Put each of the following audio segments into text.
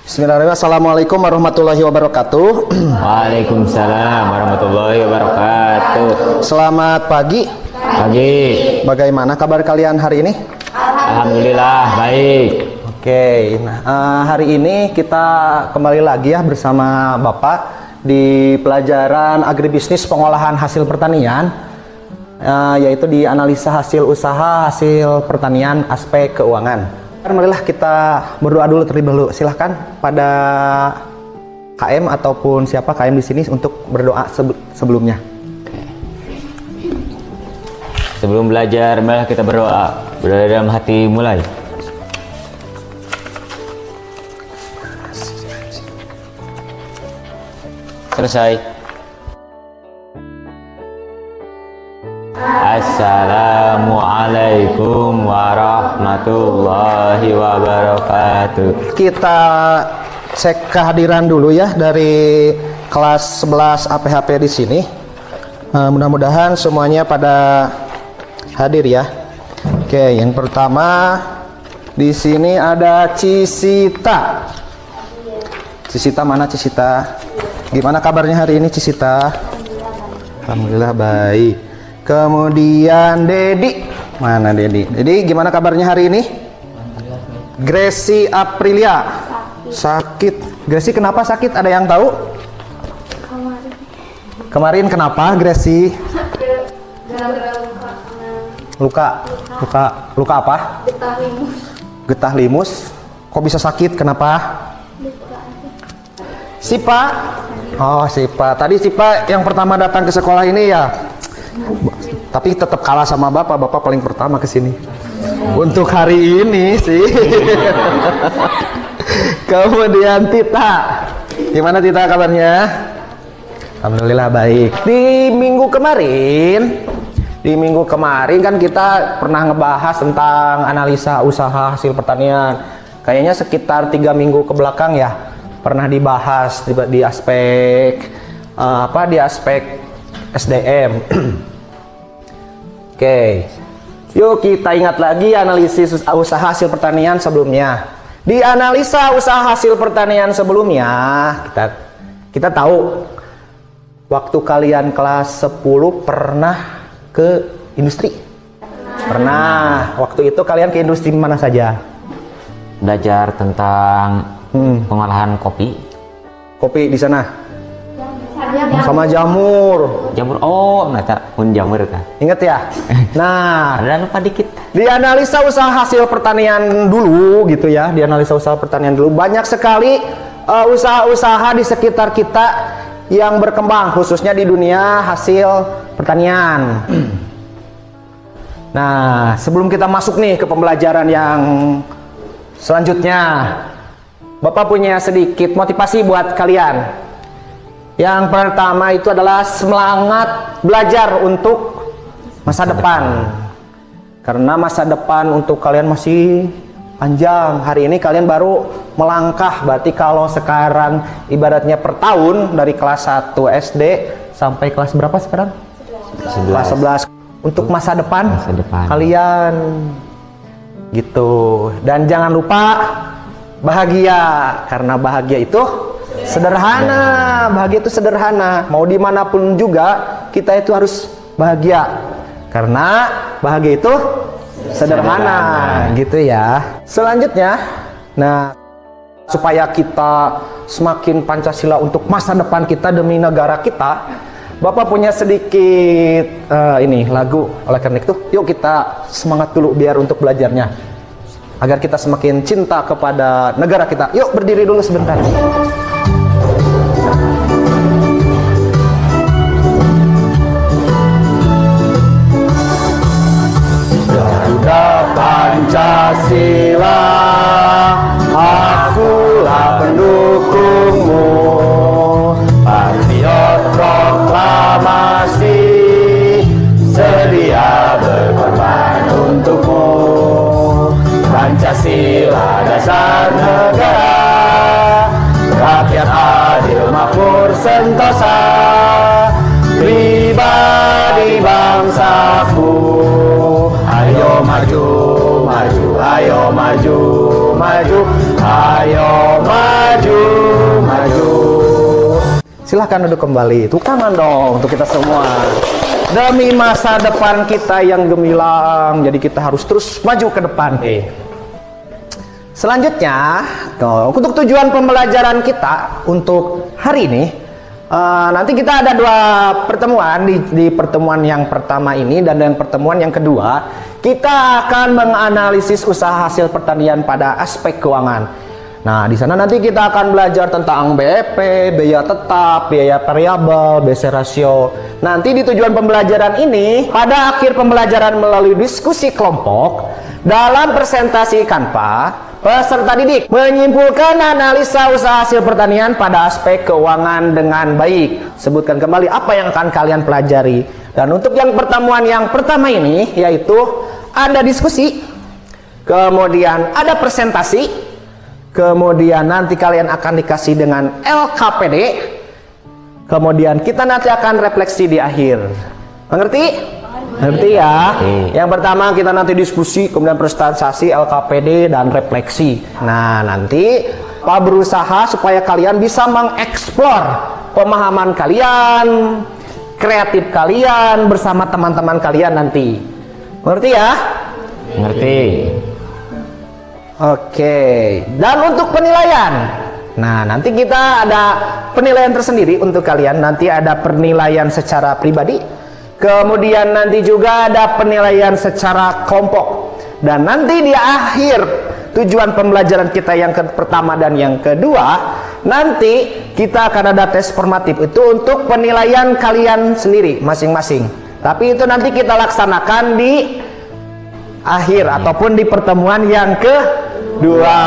Bismillahirrahmanirrahim. Assalamualaikum warahmatullahi wabarakatuh. Waalaikumsalam warahmatullahi wabarakatuh. Selamat pagi. Pagi. Bagaimana kabar kalian hari ini? Alhamdulillah baik. Oke, nah, hari ini kita kembali lagi ya bersama Bapak di pelajaran agribisnis pengolahan hasil pertanian, yaitu di analisa hasil usaha hasil pertanian aspek keuangan. Marilah kita berdoa dulu terlebih dahulu. Silahkan pada KM ataupun siapa KM di sini untuk berdoa sebelumnya. Sebelum belajar, marilah kita berdoa. Berdoa dalam hati mulai. Selesai. Assalamualaikum warahmatullahi wabarakatuh. Kita cek kehadiran dulu ya dari kelas 11 APHP di sini. Mudah-mudahan semuanya pada hadir ya. Oke, yang pertama di sini ada Cisita. Cisita mana Cisita? Gimana kabarnya hari ini Cisita? Alhamdulillah baik. Kemudian Dedi. Mana Dedi? Dedi gimana kabarnya hari ini? Gracie Aprilia. Sakit. Gracie kenapa sakit? Ada yang tahu? Kemarin kenapa Gracie? Luka apa? Getah limus. Kok bisa sakit? Kenapa? Sipa. Oh, Sipa. Tadi Sipa yang pertama datang ke sekolah ini ya. Tapi tetap kalah sama Bapak. Bapak paling pertama ke sini. Untuk hari ini sih. Kemudian Tita. Gimana Tita kabarnya? Alhamdulillah baik. Di minggu kemarin kan kita pernah ngebahas tentang analisa usaha hasil pertanian. Kayaknya sekitar 3 minggu ke belakang ya pernah dibahas di aspek di aspek SDM. Oke. Yuk kita ingat lagi analisis usaha hasil pertanian sebelumnya. Di analisa usaha hasil pertanian sebelumnya kita tahu waktu kalian kelas 10 pernah ke industri? Pernah. Waktu itu kalian ke industri mana saja? Belajar tentang pengolahan kopi. Kopi di sana? Sama jamur. Jamur. Oh, nata pun jamur kan. Ingat ya? Nah, Ada lupa dikit. di analisa usaha hasil pertanian dulu gitu ya. Di analisa usaha pertanian dulu banyak sekali usaha-usaha di sekitar kita yang berkembang, khususnya di dunia hasil pertanian. Nah, sebelum kita masuk nih ke pembelajaran yang selanjutnya, Bapak punya sedikit motivasi buat kalian. Yang pertama itu adalah semangat belajar untuk masa depan. Karena masa depan untuk kalian masih panjang. Hari ini kalian baru melangkah. Berarti kalau sekarang ibaratnya per tahun dari kelas 1 SD sampai kelas berapa sekarang? 11. Kelas 11. Untuk masa depan kalian gitu. Dan jangan lupa bahagia. Karena bahagia itu sederhana. Bahagia itu sederhana. Mau dimanapun juga kita itu harus bahagia. Karena bahagia itu sederhana gitu ya. Selanjutnya, nah supaya kita semakin Pancasila untuk masa depan kita demi negara kita, Bapak punya sedikit ini lagu. Oleh karena itu, yuk kita semangat dulu biar untuk belajarnya, agar kita semakin cinta kepada negara kita. Yuk berdiri dulu sebentar. Pancasila, akulah pendukungmu. Patriot proklamasi, sedia berkorban untukmu. Pancasila dasar negara, rakyat adil makmur sentosa, pribadi bangsaku. Ayo maju, maju, ayo maju, maju, ayo maju. Silahkan duduk kembali. Tepuk tangan dong untuk kita semua. Demi masa depan kita yang gemilang, jadi kita harus terus maju ke depan. Selanjutnya, untuk tujuan pembelajaran kita untuk hari ini, nanti kita ada 2 pertemuan di pertemuan yang pertama ini dan pertemuan yang kedua, kita akan menganalisis usaha hasil pertanian pada aspek keuangan. Nah, di sana nanti kita akan belajar tentang BEP, biaya tetap, biaya variabel, BC rasio. Nanti di tujuan pembelajaran ini, pada akhir pembelajaran melalui diskusi kelompok, dalam presentasi Canva, peserta didik menyimpulkan analisa usaha hasil pertanian pada aspek keuangan dengan baik. Sebutkan kembali apa yang akan kalian pelajari. Dan untuk yang pertemuan yang pertama ini, yaitu ada diskusi, kemudian ada presentasi, kemudian nanti kalian akan dikasih dengan LKPD, kemudian kita nanti akan refleksi di akhir. Mengerti? Ngerti ya? Yang pertama kita nanti diskusi, kemudian presentasi, LKPD, dan refleksi. Nah, nanti Pak berusaha supaya kalian bisa mengeksplor pemahaman kalian, kreatif kalian bersama teman-teman kalian nanti. Ngerti ya? Ngerti. Oke. Dan untuk penilaian, nah nanti kita ada penilaian tersendiri untuk kalian. Nanti ada penilaian secara pribadi, kemudian nanti juga ada penilaian secara kelompok. Dan nanti di akhir tujuan pembelajaran kita yang pertama dan yang kedua, nanti kita akan ada tes formatif. Itu untuk penilaian kalian sendiri masing-masing. Tapi itu nanti kita laksanakan di akhir ataupun di pertemuan yang kedua.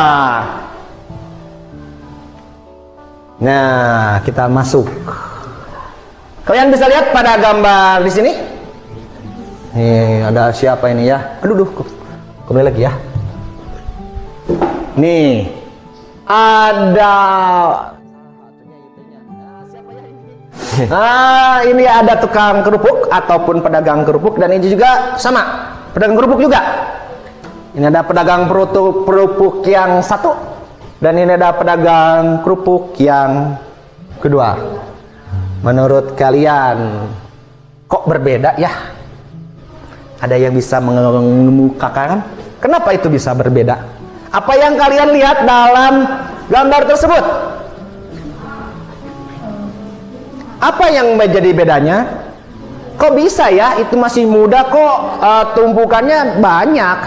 Nah, kita masuk. Kalian bisa lihat pada gambar di sini. Nih, ada siapa ini ya? Aduh, kembali lagi ya. Nih, ada. Nah, ini ada tukang kerupuk ataupun pedagang kerupuk, dan ini juga sama, pedagang kerupuk juga. Ini ada pedagang kerupuk yang satu, dan ini ada pedagang kerupuk yang kedua. Menurut kalian kok berbeda ya? Ada yang bisa mengemukakan kenapa itu bisa berbeda? Apa yang kalian lihat dalam gambar tersebut? Apa yang menjadi bedanya? Kok bisa ya? Itu masih muda kok tumpukannya banyak.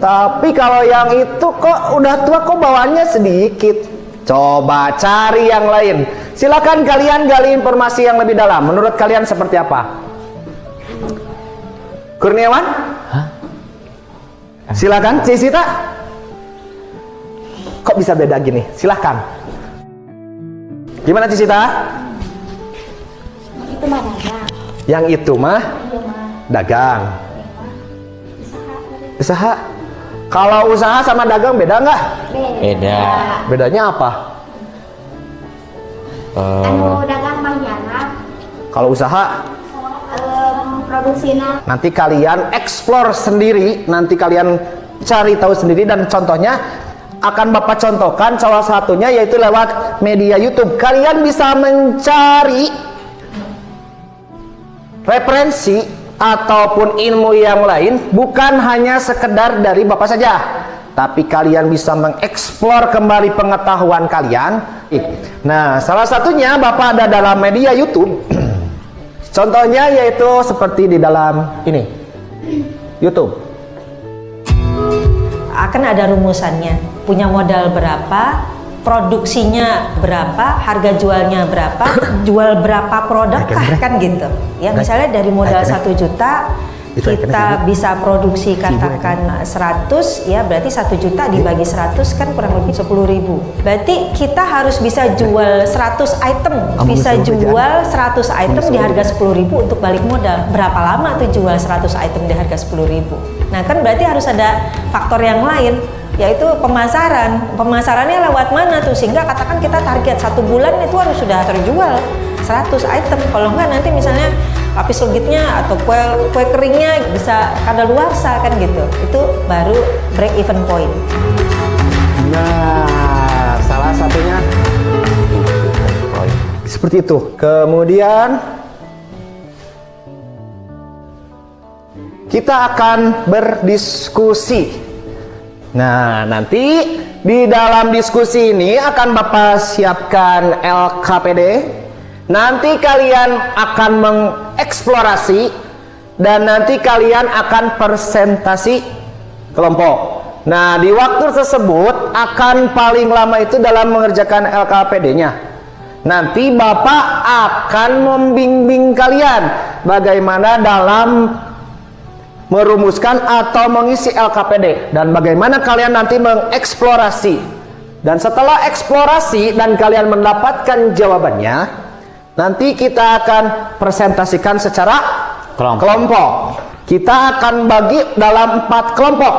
Tapi kalau yang itu kok udah tua kok bawaannya sedikit. Coba cari yang lain. Silakan kalian gali informasi yang lebih dalam. Menurut kalian seperti apa? Kurniawan? Silakan, Cisita. Kok bisa beda gini? Silakan. Gimana Cisita? Itu mah dagang. Yang itu mah Iya mah. dagang. Usaha. Usaha. Kalau usaha sama dagang beda nggak? Beda. Bedanya apa? Anu dagang mah nyana. Kalau usaha Produksinya nanti kalian explore sendiri, nanti kalian cari tahu sendiri, dan contohnya akan Bapak contohkan salah satunya yaitu lewat media YouTube. Kalian bisa mencari referensi ataupun ilmu yang lain, bukan hanya sekedar dari Bapak saja, tapi kalian bisa mengeksplor kembali pengetahuan kalian. Nah, salah satunya Bapak ada dalam media YouTube. Contohnya yaitu seperti di dalam ini YouTube. Akan ada rumusannya, punya modal berapa, produksinya berapa, harga jualnya berapa, jual berapa produk kan gitu ya. Misalnya dari modal 1 juta kita bisa produksi katakan 100 ya, berarti 1 juta dibagi 100 kan kurang lebih 10.000. Berarti kita harus bisa jual 100 item, bisa jual 100 item di harga 10.000 untuk balik modal. Berapa lama tuh jual 100 item di harga 10.000? Nah kan berarti harus ada faktor yang lain, yaitu pemasaran. Pemasarannya lewat mana tuh, sehingga katakan kita target 1 bulan itu harus sudah terjual 100 item. Kalau enggak nanti misalnya lapis legitnya atau kue keringnya bisa kadaluarsa kan gitu. Itu baru break even point. Nah, salah satunya Seperti itu. Kemudian kita akan berdiskusi. Nah, nanti di dalam diskusi ini akan Bapak siapkan LKPD. Nanti kalian akan mengeksplorasi dan nanti kalian akan presentasi kelompok. Nah, di waktu tersebut akan paling lama itu dalam mengerjakan LKPD-nya. Nanti Bapak akan membimbing kalian bagaimana dalam merumuskan atau mengisi LKPD dan bagaimana kalian nanti mengeksplorasi. Dan setelah eksplorasi dan kalian mendapatkan jawabannya, nanti kita akan presentasikan secara kelompok. Kita akan bagi dalam 4 kelompok.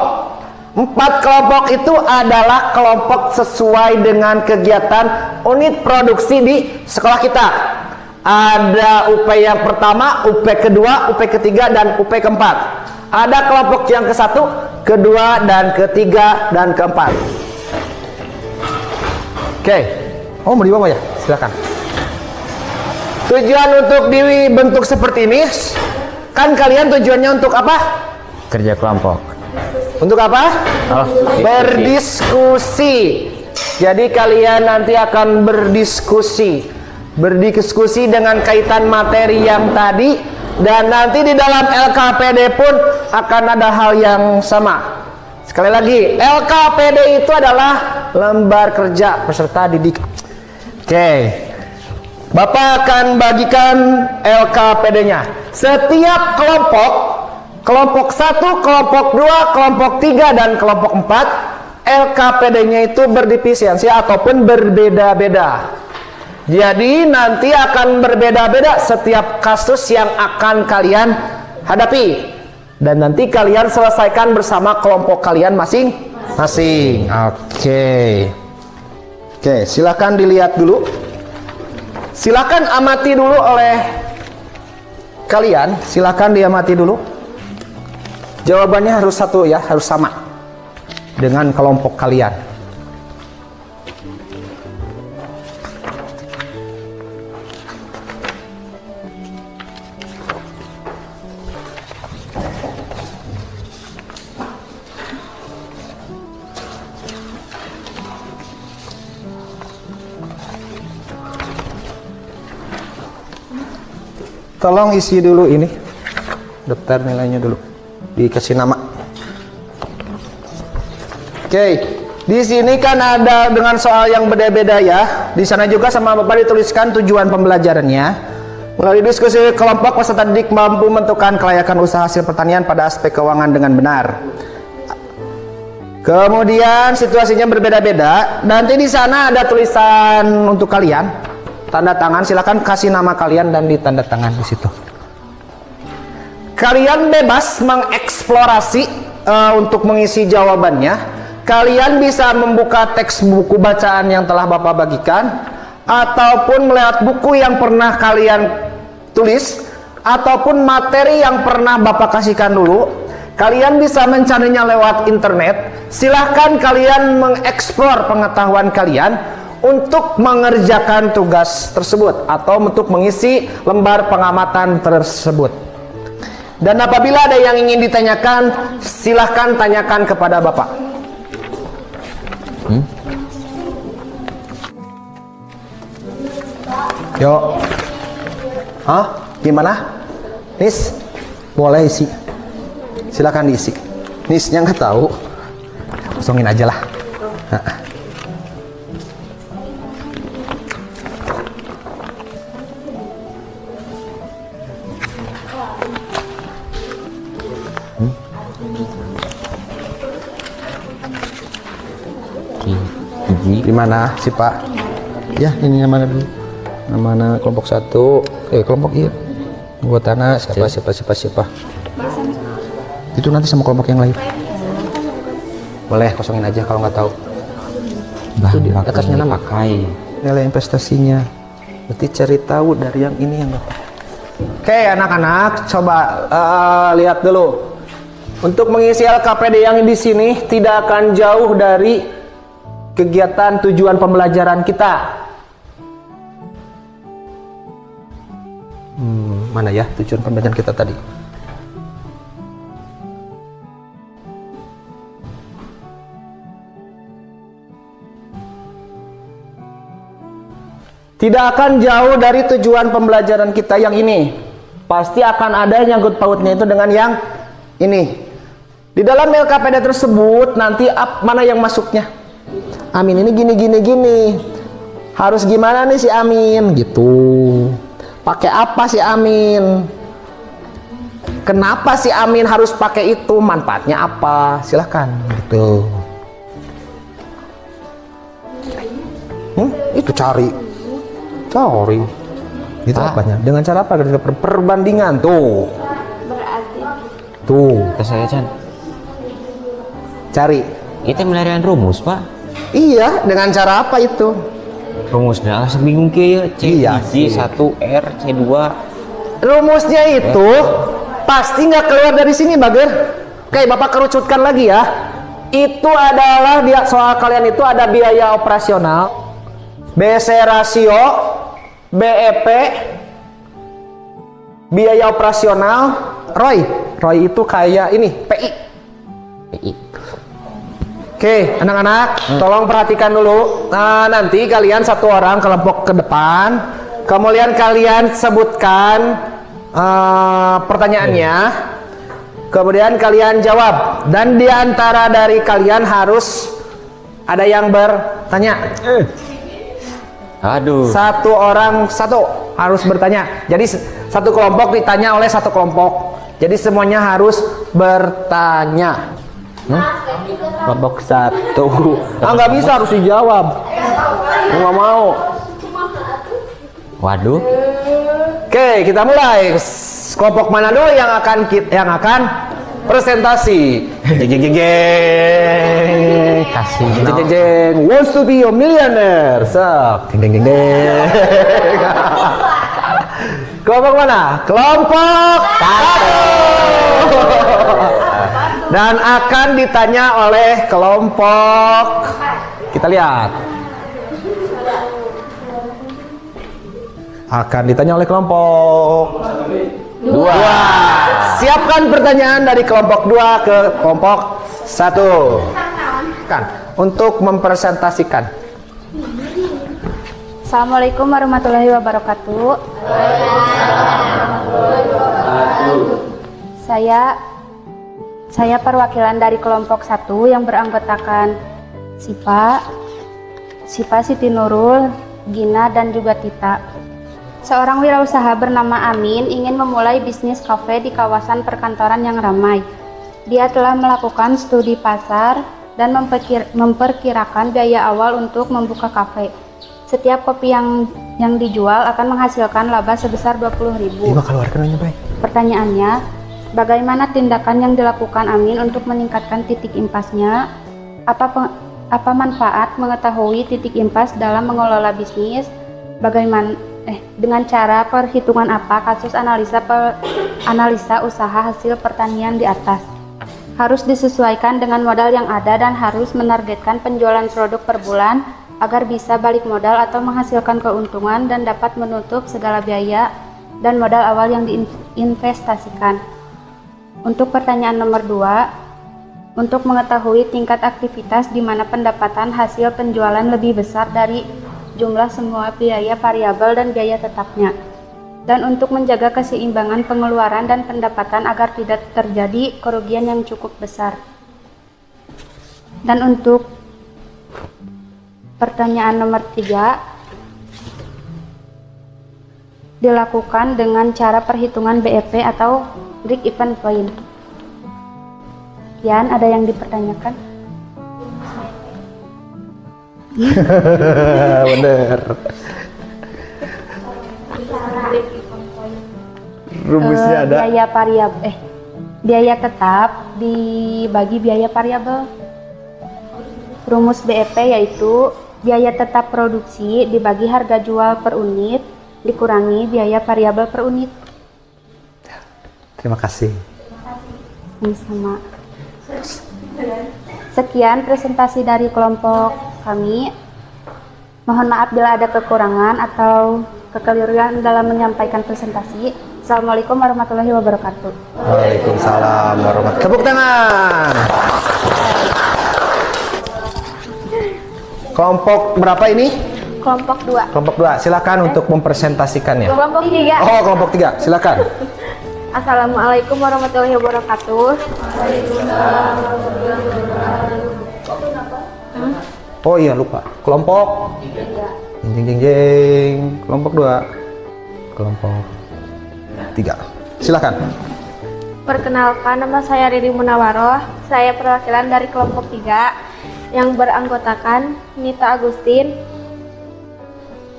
4 kelompok itu adalah kelompok sesuai dengan kegiatan unit produksi di sekolah kita. Ada UP yang pertama, UP kedua, UP ketiga, dan UP keempat. Ada kelompok yang ke-1, kedua, dan ketiga, dan keempat. Oke. Oh, mau dibawa ya? Silakan. Tujuan untuk dibentuk seperti ini, kan kalian tujuannya untuk apa? Kerja kelompok. Untuk apa? Oh, berdiskusi. Jadi kalian nanti akan berdiskusi dengan kaitan materi yang tadi, dan nanti di dalam LKPD pun akan ada hal yang sama. Sekali lagi, LKPD itu adalah lembar kerja peserta didik. Oke. Bapak akan bagikan LKPD-nya. Setiap kelompok 1, kelompok 2, kelompok 3, dan kelompok 4, LKPD-nya itu berdifferensiasi ataupun berbeda-beda. Jadi nanti akan berbeda-beda setiap kasus yang akan kalian hadapi. Dan nanti kalian selesaikan bersama kelompok kalian masing-masing. Oke, silakan dilihat dulu. Silakan amati dulu oleh kalian. Silakan diamati dulu. Jawabannya harus satu ya, harus sama dengan kelompok kalian. Tolong isi dulu ini daftar nilainya dulu, dikasih nama. Oke, di sini kan ada dengan soal yang beda-beda ya. Di sana juga sama Bapak dituliskan tujuan pembelajarannya. Melalui diskusi kelompok, peserta didik mampu menentukan kelayakan usaha hasil pertanian pada aspek keuangan dengan benar. Kemudian situasinya berbeda-beda. Nanti di sana ada tulisan untuk kalian. Tanda tangan, silakan kasih nama kalian dan ditanda tangan di situ. Kalian bebas mengeksplorasi untuk mengisi jawabannya. Kalian bisa membuka teks buku bacaan yang telah Bapak bagikan, ataupun melihat buku yang pernah kalian tulis, ataupun materi yang pernah Bapak kasihkan dulu. Kalian bisa mencarinya lewat internet. Silahkan kalian mengeksplor pengetahuan kalian untuk mengerjakan tugas tersebut atau untuk mengisi lembar pengamatan tersebut. Dan apabila ada yang ingin ditanyakan, silahkan tanyakan kepada Bapak. Yuk. Hah? Gimana? Nis, boleh isi. Silahkan diisi. Nisnya nggak tahu, kosongin aja lah. Di mana sih Pak? Ya, ini yang mana dulu? Yang mana kelompok 1? Kelompok iya. Buat tanah siapa? Itu nanti sama kelompok yang lain. Boleh kosongin aja kalau nggak tahu. Itu di atasnya nama nilai investasinya. Berarti cari tahu dari yang ini yang Bapak. Oke, anak-anak, coba lihat dulu. Untuk mengisi LKPD yang di sini tidak akan jauh dari kegiatan tujuan pembelajaran kita. Mana ya tujuan pembelajaran kita tadi? Tidak akan jauh dari tujuan pembelajaran kita yang ini. Pasti akan ada yang nyangkut pautnya itu dengan yang ini. Di dalam LKPD tersebut nanti mana yang masuknya? Amin ini gini. Harus gimana nih si Amin gitu. Pakai apa si Amin? Kenapa si Amin harus pakai itu? Manfaatnya apa? Silahkan gitu. Itu cari. Itu apanya? Dengan cara apa? Perbandingan tuh. Berarti Tuh, Ke saya Chan. cari. Itu melarian rumus pak. Iya, dengan cara apa itu? Rumusnya langsung bingung ya. Iya C1 R C2. Rumusnya itu pasti nggak keluar dari sini, Bager. Oke, Bapak kerucutkan lagi ya. Itu adalah soal kalian itu ada biaya operasional, BC rasio, BEP, biaya operasional, ROI itu kayak ini, PI. Oke, anak-anak, tolong perhatikan dulu. Nah, nanti kalian satu orang kelompok ke depan, kemudian kalian sebutkan pertanyaannya, kemudian kalian jawab. Dan di antara dari kalian harus ada yang bertanya. Aduh. Satu orang satu harus bertanya. Jadi satu kelompok ditanya oleh satu kelompok. Jadi semuanya harus bertanya. Kelompok satu. Nggak bisa, harus dijawab. Nggak mau. Waduh. Oke, kita mulai. Kelompok mana dulu yang akan presentasi? Jeng. Kasih. Jeng. Wants to be a millionaire. Sok. Jeng. Kelompok mana? Kelompok satu. Dan akan ditanya oleh kelompok. Kita lihat. Akan ditanya oleh kelompok dua. Siapkan pertanyaan dari kelompok 2 ke kelompok 1 kan untuk mempresentasikan. Assalamualaikum warahmatullahi wabarakatuh. Saya perwakilan dari kelompok 1 yang beranggotakan Sipa Siti Nurul, Gina, dan juga Tita. Seorang wirausaha bernama Amin ingin memulai bisnis kafe di kawasan perkantoran yang ramai. Dia telah melakukan studi pasar dan memperkirakan biaya awal untuk membuka kafe. Setiap kopi yang dijual akan menghasilkan laba sebesar 20.000. Pertanyaannya, bagaimana tindakan yang dilakukan Amin untuk meningkatkan titik impasnya? Apa manfaat mengetahui titik impas dalam mengelola bisnis? Dengan cara perhitungan apa kasus analisa usaha hasil pertanian di atas? Harus disesuaikan dengan modal yang ada dan harus menargetkan penjualan produk per bulan agar bisa balik modal atau menghasilkan keuntungan dan dapat menutup segala biaya dan modal awal yang diinvestasikan. Untuk pertanyaan nomor 2, untuk mengetahui tingkat aktivitas di mana pendapatan hasil penjualan lebih besar dari jumlah semua biaya variabel dan biaya tetapnya, dan untuk menjaga keseimbangan pengeluaran dan pendapatan agar tidak terjadi kerugian yang cukup besar. Dan untuk pertanyaan nomor 3, dilakukan dengan cara perhitungan BEP atau break even point. Kian, ada yang dipertanyakan? Bener. Rumusnya ada. Biaya tetap dibagi biaya variabel. Rumus BEP yaitu biaya tetap produksi dibagi harga jual per unit dikurangi biaya variabel per unit. Terima kasih. Sama. Sekian presentasi dari kelompok kami. Mohon maaf bila ada kekurangan atau kekeliruan dalam menyampaikan presentasi. Assalamualaikum warahmatullahi wabarakatuh. Waalaikumsalam warahmatullahi. Tepuk tangan. Kelompok berapa ini? Kelompok 2. Kelompok 2. Silakan untuk mempresentasikannya. Kelompok 3. Oh, kelompok 3. Silakan. Assalamualaikum warahmatullahi wabarakatuh. Oh iya, lupa. Kelompok 3. Jeng jeng jeng. Kelompok 2. Kelompok 3. Silakan. Perkenalkan, nama saya Riri Munawaroh. Saya perwakilan dari kelompok 3 yang beranggotakan Nita Agustin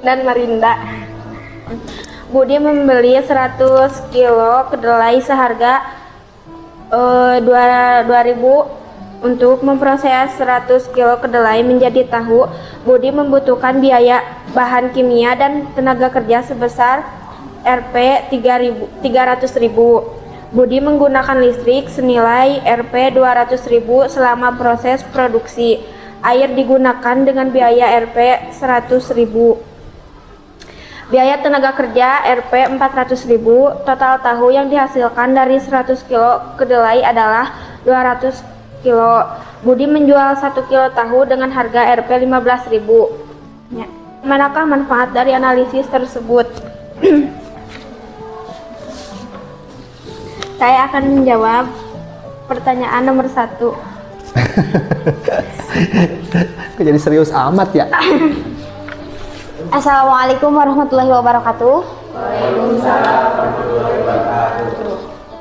dan Marinda. Budi membeli 100 kilo kedelai seharga 2.000. Untuk memproses 100 kilo kedelai menjadi tahu, Budi membutuhkan biaya bahan kimia dan tenaga kerja sebesar Rp 300.000. Budi menggunakan listrik senilai Rp 200.000 selama proses produksi. Air digunakan dengan biaya Rp 100.000. Biaya tenaga kerja Rp 400.000. Total tahu yang dihasilkan dari 100 kilo kedelai adalah 200 kilo. Budi menjual 1 kilo tahu dengan harga Rp 15.000. Ya. Manakah manfaat dari analisis tersebut? Saya akan menjawab pertanyaan nomor 1. Kok jadi serius amat ya? Assalamualaikum warahmatullahi wabarakatuh.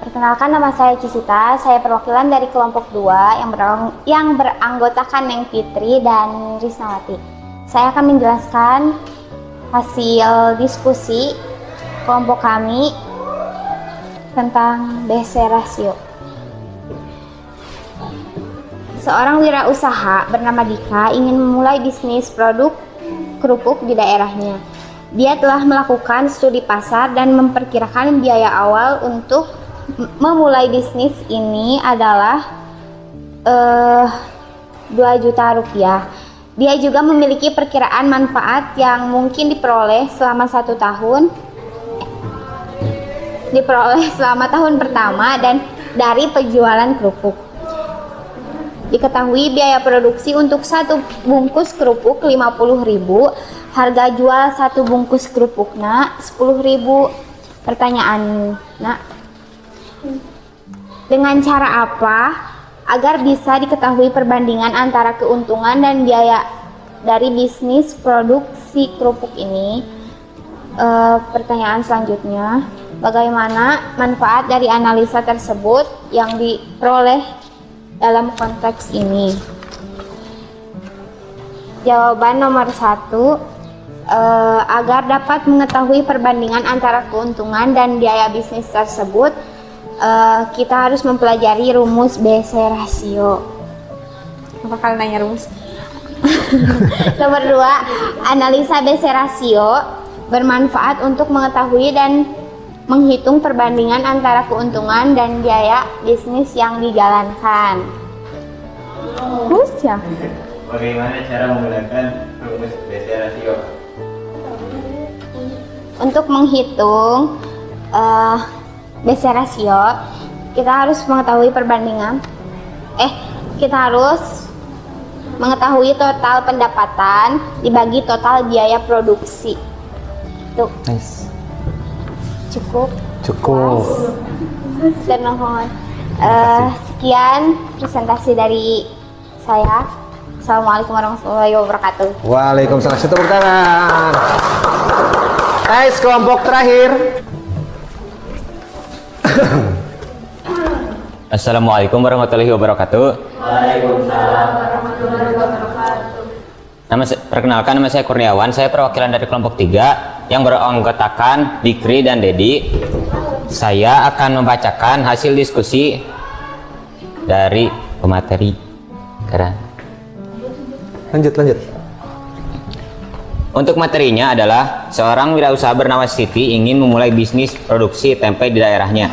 Perkenalkan, nama saya Cisita. Saya perwakilan dari kelompok 2 yang beranggotakan Neng Fitri dan Risnawati. Saya akan menjelaskan hasil diskusi kelompok kami tentang BC rasio. Seorang wirausaha bernama Dika ingin memulai bisnis produk kerupuk di daerahnya. Dia telah melakukan studi pasar dan memperkirakan biaya awal untuk memulai bisnis ini adalah 2 juta rupiah. Dia juga memiliki perkiraan manfaat yang mungkin diperoleh selama 1 tahun, selama tahun pertama dan dari penjualan kerupuk. Diketahui biaya produksi untuk 1 bungkus kerupuk 50.000, harga jual 1 bungkus kerupuknya 10.000. Pertanyaan, nak, dengan cara apa agar bisa diketahui perbandingan antara keuntungan dan biaya dari bisnis produksi kerupuk ini? Pertanyaan selanjutnya, bagaimana manfaat dari analisa tersebut yang diperoleh dalam konteks ini? Jawaban nomor 1, agar dapat mengetahui perbandingan antara keuntungan dan biaya bisnis tersebut, kita harus mempelajari rumus BC rasio. Apa kalian nanya rumus? Nomor 2, analisa BC rasio bermanfaat untuk mengetahui dan menghitung perbandingan antara keuntungan dan biaya bisnis yang dijalankan. Rumus ya? Bagaimana cara menggunakan rumus BC rasio? Untuk menghitung BC rasio, kita harus mengetahui perbandingan. Kita harus mengetahui total pendapatan dibagi total biaya produksi. Tuh. Nice. Cukup. Dan mohon sekian presentasi dari saya. Assalamualaikum warahmatullahi wabarakatuh. Waalaikumsalam. Tepuk tangan. Guys, kelompok terakhir. Assalamualaikum warahmatullahi wabarakatuh. Waalaikumsalam warahmatullahi wabarakatuh. Perkenalkan, nama saya Kurniawan. Saya perwakilan dari kelompok 3 yang beranggotakan Dikri dan Dedi. Saya akan membacakan hasil diskusi dari pemateri. Lanjut. Untuk materinya adalah seorang wirausaha bernama Siti ingin memulai bisnis produksi tempe di daerahnya.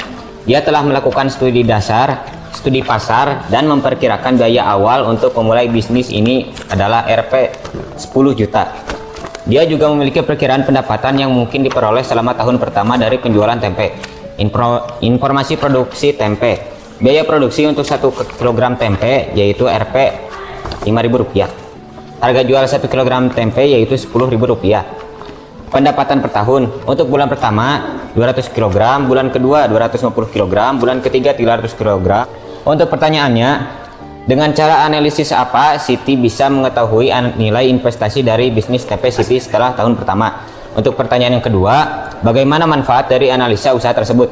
Dia telah melakukan studi dasar, studi pasar, dan memperkirakan biaya awal untuk memulai bisnis ini adalah Rp 10 juta. Dia juga memiliki perkiraan pendapatan yang mungkin diperoleh selama tahun pertama dari penjualan tempe. Informasi produksi tempe. Biaya produksi untuk 1 kg tempe yaitu Rp Rp5.000. Harga jual 1 kg tempe yaitu Rp10.000. Pendapatan per tahun untuk bulan pertama 200 kg, bulan kedua 250 kg, bulan ketiga 300 kg. Untuk pertanyaannya, dengan cara analisis apa Siti bisa mengetahui nilai investasi dari bisnis tempe Siti setelah tahun pertama? Untuk pertanyaan yang kedua, bagaimana manfaat dari analisa usaha tersebut?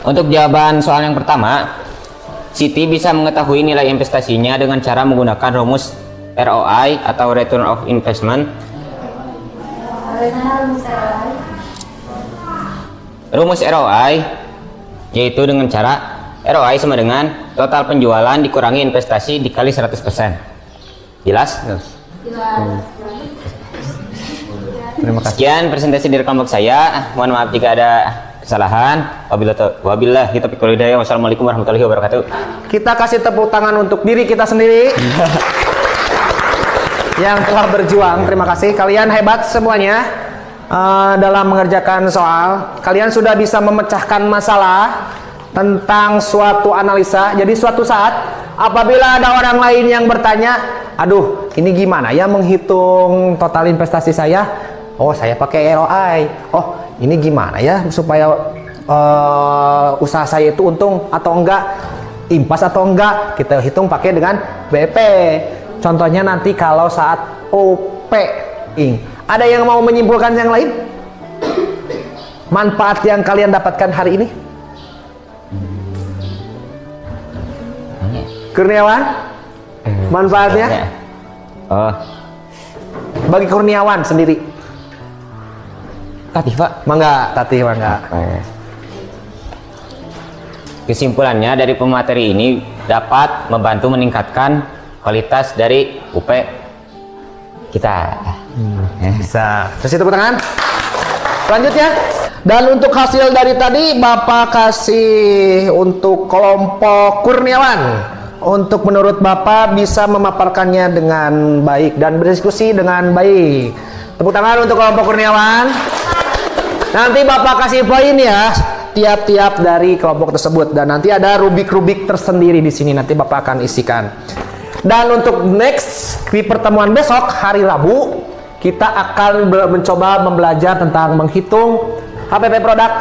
Untuk jawaban soal yang pertama, Siti bisa mengetahui nilai investasinya dengan cara menggunakan rumus ROI atau Return of Investment. Rumus ROI yaitu dengan cara ROI sama dengan total penjualan dikurangi investasi dikali 100%. Jelas? Terima kasih. Sekian presentasi dari kelompok saya. Mohon maaf jika ada kesalahan. Wabillahi taufiq wal hidayah. Wassalamualaikum warahmatullahi wabarakatuh. Kita kasih tepuk tangan untuk diri kita sendiri yang telah berjuang. Terima kasih, kalian hebat semuanya dalam mengerjakan soal. Kalian sudah bisa memecahkan masalah tentang suatu analisa. Jadi suatu saat apabila ada orang lain yang bertanya, aduh ini gimana ya menghitung total investasi saya, oh saya pakai ROI, oh ini gimana ya supaya usaha saya itu untung atau enggak, impas atau enggak, kita hitung pakai dengan BP. Contohnya nanti kalau saat OP. Ada yang mau menyimpulkan yang lain? Manfaat yang kalian dapatkan hari ini? Kurniawan? Manfaatnya? Oh, Bagi Kurniawan sendiri. Tati Pak. Mangga, Tati, mangga. Kesimpulannya dari pemateri ini dapat membantu meningkatkan kualitas dari UP kita. Bisa. Kasih tepuk tangan. Selanjutnya. Dan untuk hasil dari tadi Bapak kasih untuk kelompok Kurniawan. Untuk menurut Bapak bisa memaparkannya dengan baik dan berdiskusi dengan baik. Tepuk tangan untuk kelompok Kurniawan. Nanti Bapak kasih poin ya tiap-tiap dari kelompok tersebut dan nanti ada rubik-rubik tersendiri di sini nanti Bapak akan isikan. Dan untuk next di pertemuan besok hari Rabu kita akan mencoba membelajar tentang menghitung HPP produk,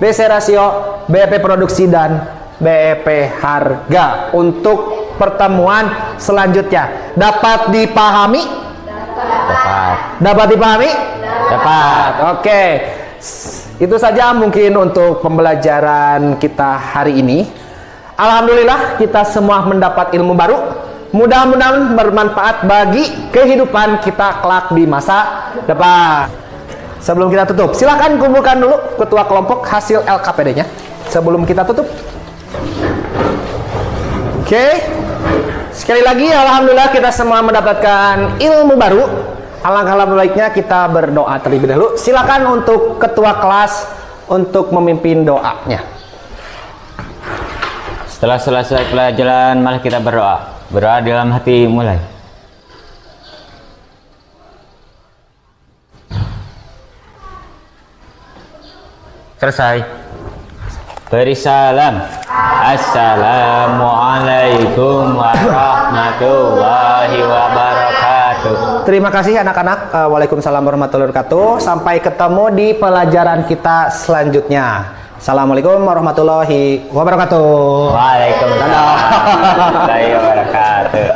BC rasio, BEP produksi dan BEP harga untuk pertemuan selanjutnya. Dapat dipahami? Dapat. Dapat dipahami? Dapat. Oke. Itu saja mungkin untuk pembelajaran kita hari ini. Alhamdulillah kita semua mendapat ilmu baru. Mudah-mudahan bermanfaat bagi kehidupan kita kelak di masa depan. Sebelum kita tutup, silakan kumpulkan dulu ketua kelompok hasil LKPD-nya sebelum kita tutup. Oke. Sekali lagi alhamdulillah kita semua mendapatkan ilmu baru. Alangkah lebih baiknya kita berdoa terlebih dahulu. Silakan untuk ketua kelas untuk memimpin doanya. Setelah selesai pelajaran mari kita berdoa. Berdoa dalam hati mulai. Selesai. Beri salam. Assalamualaikum warahmatullahi wabarakatuh. Terima kasih anak-anak. Waalaikumsalam warahmatullahi wabarakatuh. Sampai ketemu di pelajaran kita selanjutnya. Assalamualaikum warahmatullahi wabarakatuh. Waalaikumsalam warahmatullahi wabarakatuh.